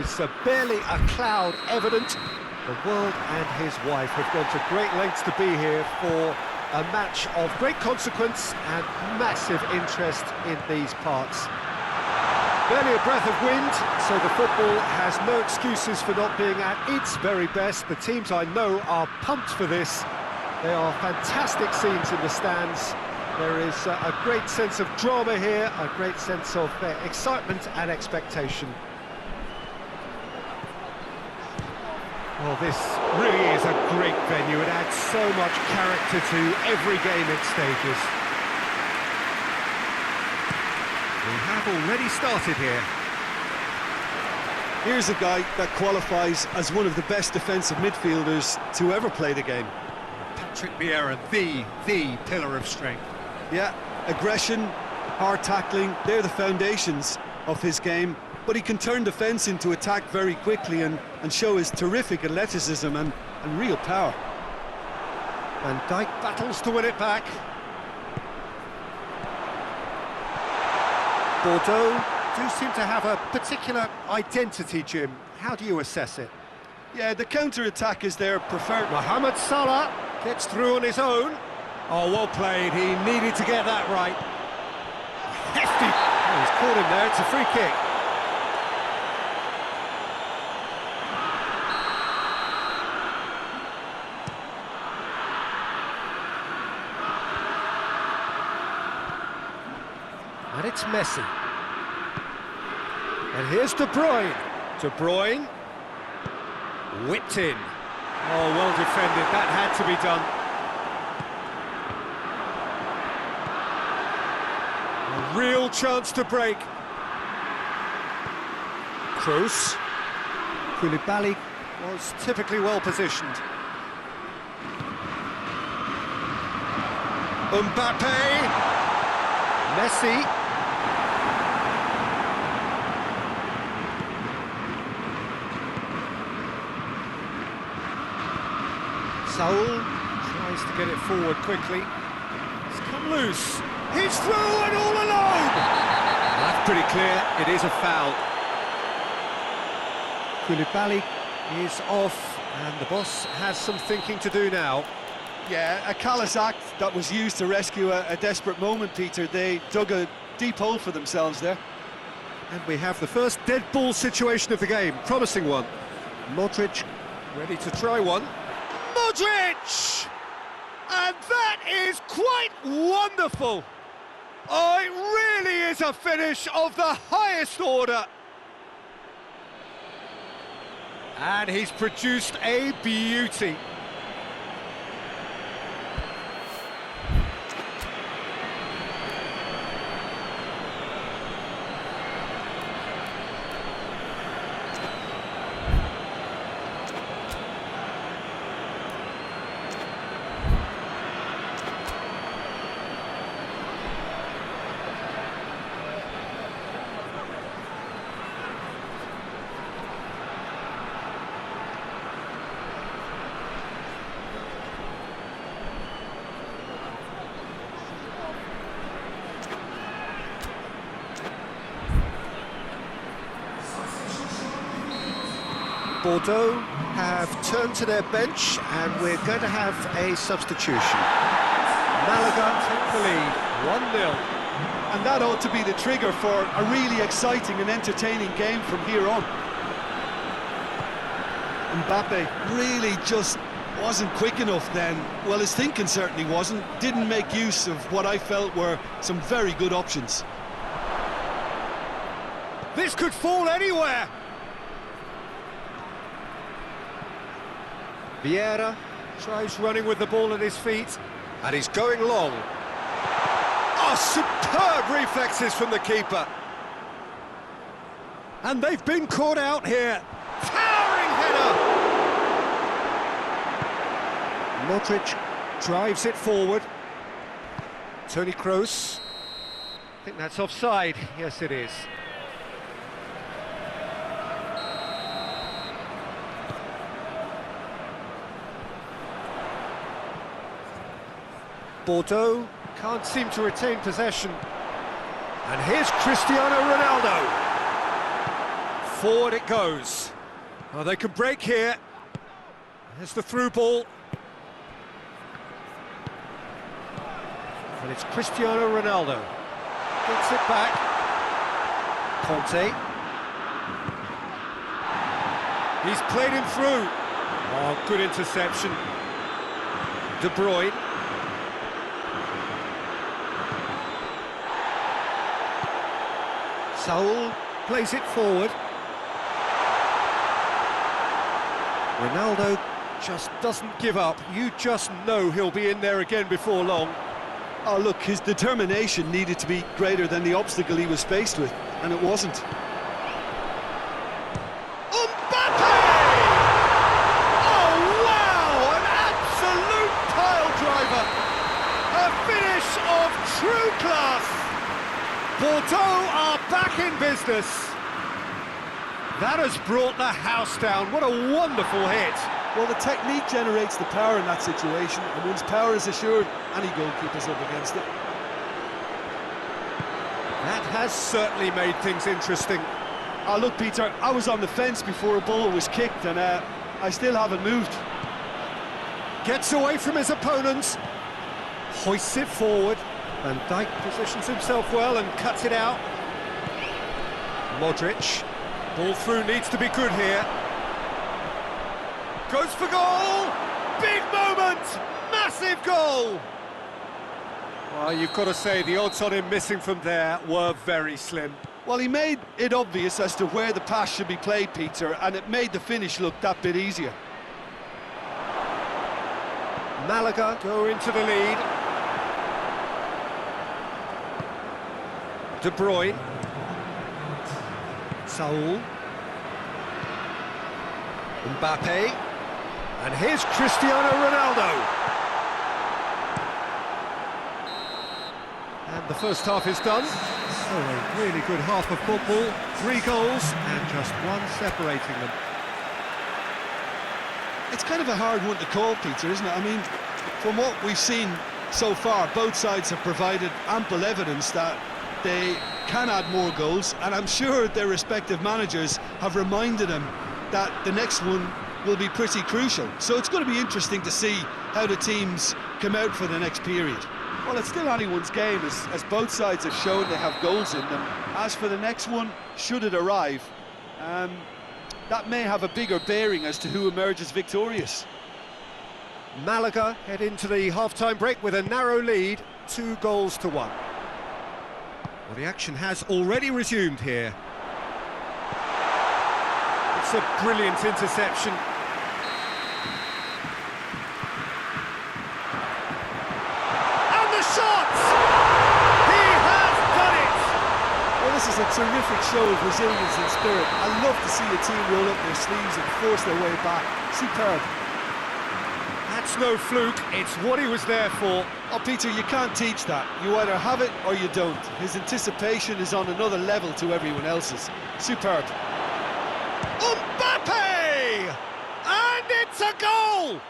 is barely a cloud evident. The world and his wife have gone to great lengths to be here for a match of great consequence and massive interest in these parts. Barely a breath of wind, so the football has no excuses for not being at its very best. The teams I know are pumped for this. There are fantastic scenes in the stands. There is a great sense of drama here, a great sense of excitement and expectation. Well, this really is a great venue. It adds so much character to every game it stages. We have already started here. Here's a guy that qualifies as one of the best defensive midfielders to ever play the game. Patrick Vieira, the pillar of strength. Yeah, aggression, hard tackling, they're the foundations of his game. But he can turn defence into attack very quickly and show his terrific athleticism and real power. Van Dijk battles to win it back. Bordeaux do seem to have a particular identity, Jim. How do you assess it? Yeah, the counter-attack is their preferred... Mohamed Salah gets through on his own. Oh, well played. He needed to get that right. Hefty. Oh, he's caught him there. It's a free kick. And it's Messi. And here's De Bruyne. De Bruyne. Whipped in. Oh, well defended. That had to be done. A real chance to break. Kroos. Koulibaly was typically well positioned. Mbappe. Messi. Saul tries to get it forward quickly. It's come loose. He's through and all alone! That's pretty clear. It is a foul. Koulibaly is off, and the boss has some thinking to do now. Yeah, a callous act that was used to rescue a desperate moment, Peter. They dug a deep hole for themselves there. And we have the first dead ball situation of the game. Promising one. Modric ready to try one. Modric! And that is quite wonderful. Oh, it really is a finish of the highest order. And he's produced a beauty. Bordeaux have turned to their bench and we're going to have a substitution. Malaga take the lead, 1-0. And that ought to be the trigger for a really exciting and entertaining game from here on. Mbappe really just wasn't quick enough then. Well, his thinking certainly wasn't. Didn't make use of what I felt were some very good options. This could fall anywhere. Vieira tries running with the ball at his feet, and he's going long. Oh, superb reflexes from the keeper. And they've been caught out here. Towering header! Modric drives it forward. Toni Kroos. I think that's offside. Yes, it is. Bordeaux can't seem to retain possession. And here's Cristiano Ronaldo. Forward it goes. Oh, they can break here. There's the through ball. And it's Cristiano Ronaldo. Gets it back. Conte. He's played him through. Oh, good interception. De Bruyne. Saul plays it forward. Ronaldo just doesn't give up. You just know he'll be in there again before long. Oh, look, his determination needed to be greater than the obstacle he was faced with, and it wasn't. Mbappe! Oh, wow! An absolute pile driver! A finish of true class! Bordeaux are back in business. That has brought the house down. What a wonderful hit. Well, the technique generates the power in that situation, and once power is assured, any goalkeeper's up against it. That has certainly made things interesting. Oh, look, Peter, I was on the fence before a ball was kicked, and I still haven't moved. Gets away from his opponents. Hoists it forward. Van Dijk positions himself well and cuts it out. Modric. Ball through needs to be good here. Goes for goal! Big moment! Massive goal! Well, you've got to say, the odds on him missing from there were very slim. Well, he made it obvious as to where the pass should be played, Peter, and it made the finish look that bit easier. Malaga go into the lead. De Bruyne. Saul. Mbappe. And here's Cristiano Ronaldo. And the first half is done. So a really good half of football. 3 goals and just one separating them. It's kind of a hard one to call, Peter, isn't it? I mean, from what we've seen so far, both sides have provided ample evidence that they can add more goals, and I'm sure their respective managers have reminded them that the next one will be pretty crucial. So it's going to be interesting to see how the teams come out for the next period. Well, it's still anyone's game, as both sides have shown they have goals in them. As for the next one, should it arrive, that may have a bigger bearing as to who emerges victorious. Malaga head into the half-time break with a narrow lead, 2-1. Well, the action has already resumed here. It's a brilliant interception. And the shots! He has done it! Well, this is a terrific show of resilience and spirit. I love to see a team roll up their sleeves and force their way back. Superb. That's no fluke, it's what he was there for. Oh, Peter, you can't teach that. You either have it or you don't. His anticipation is on another level to everyone else's. Superb. Mbappe! And it's a goal!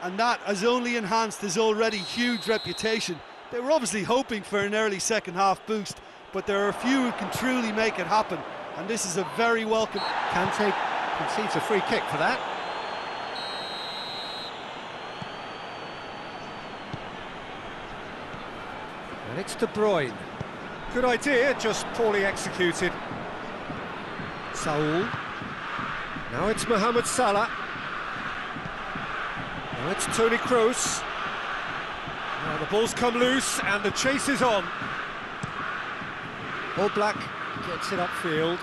And that has only enhanced his already huge reputation. They were obviously hoping for an early second-half boost, but there are a few who can truly make it happen, and this is a very welcome... Kante concedes a free kick for that. And it's De Bruyne. Good idea, just poorly executed. Saul. Now it's Mohamed Salah. Now it's Toni Kroos. Now the ball's come loose and the chase is on. Oblak gets it upfield.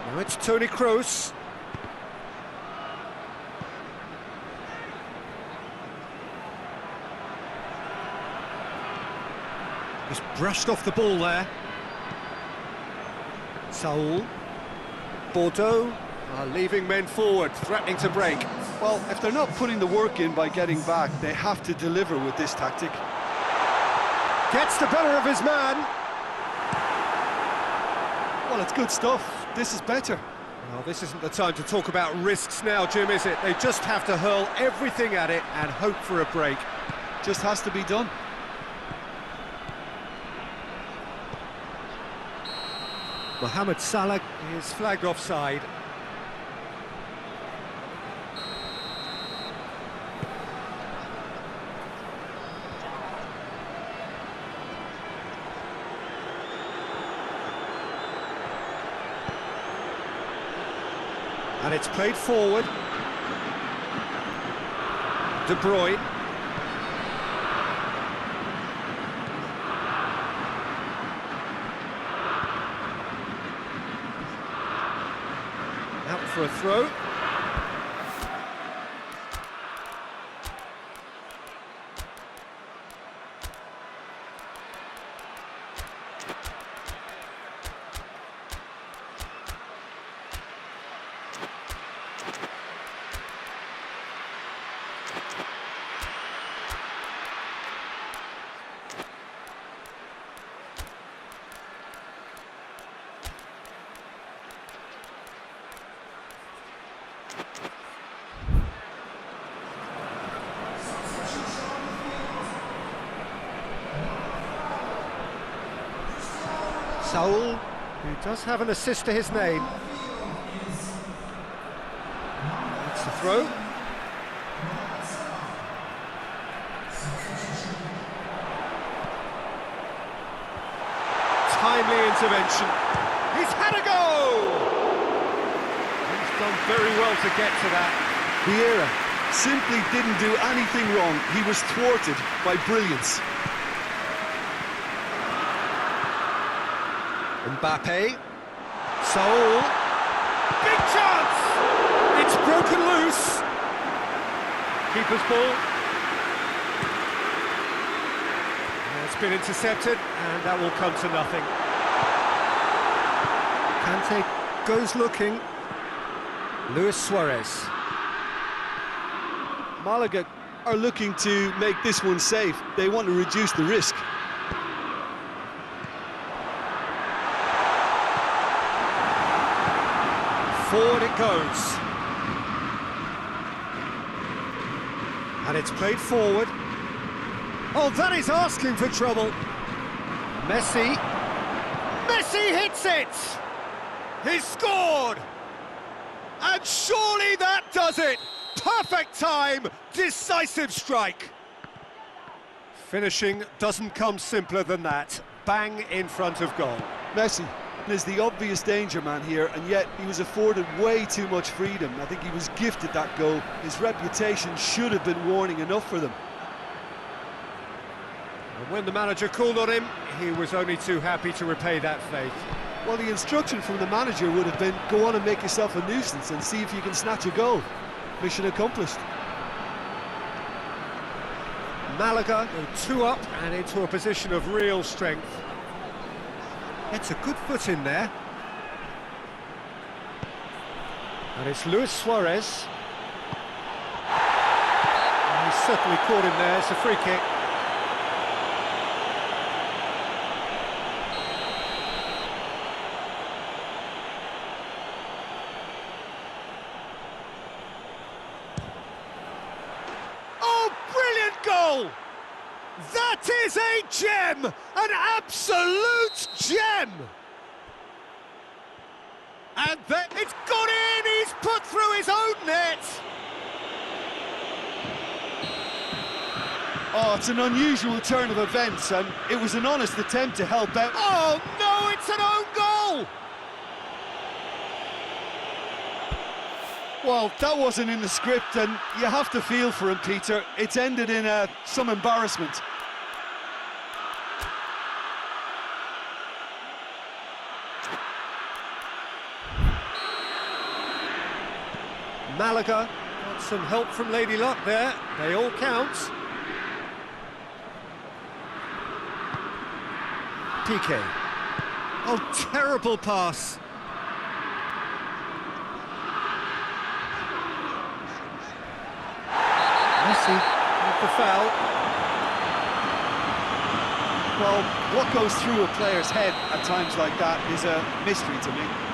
Now it's Toni Kroos. Just brushed off the ball there. Saul. Bordeaux are leaving men forward, threatening to break. Well, if they're not putting the work in by getting back, they have to deliver with this tactic. Gets the better of his man. Well, it's good stuff. This is better. Well, this isn't the time to talk about risks now, Jim, is it? They just have to hurl everything at it and hope for a break. Just has to be done. Mohamed Salah is flagged offside. And it's played forward. De Bruyne. Out for a throw. Saul, who does have an assist to his name. That's the throw. Timely intervention. He's had a go! He's done very well to get to that. Vieira simply didn't do anything wrong. He was thwarted by brilliance. Mbappe, Saul, big chance! It's broken loose. Keeper's ball. And it's been intercepted, and that will come to nothing. Kante goes looking. Luis Suarez. Malaga are looking to make this one safe. They want to reduce the risk. Forward it goes. And it's played forward. Oh, that is asking for trouble. Messi. Messi hits it! He's scored! And surely that does it! Perfect time, decisive strike. Finishing doesn't come simpler than that. Bang in front of goal. Messi is the obvious danger man here, and yet he was afforded way too much freedom. I think he was gifted that goal. His reputation should have been warning enough for them. And when the manager called on him, he was only too happy to repay that faith. Well, the instruction from the manager would have been, go on and make yourself a nuisance and see if you can snatch a goal. Mission accomplished. Malaga go 2 up and into a position of real strength. It's a good foot in there. And it's Luis Suarez. And he's certainly caught him there. It's a free kick. Oh, brilliant goal! That is a gem! An absolute gem! And then it's gone in! He's put through his own net! Oh, it's an unusual turn of events, and it was an honest attempt to help out. Oh no, it's an own goal! Well, that wasn't in the script, and you have to feel for him, Peter. It's ended in some embarrassment. Malaga got some help from Lady Luck there. They all count. Piqué. Oh, terrible pass. Messi with the foul. Well, what goes through a player's head at times like that is a mystery to me.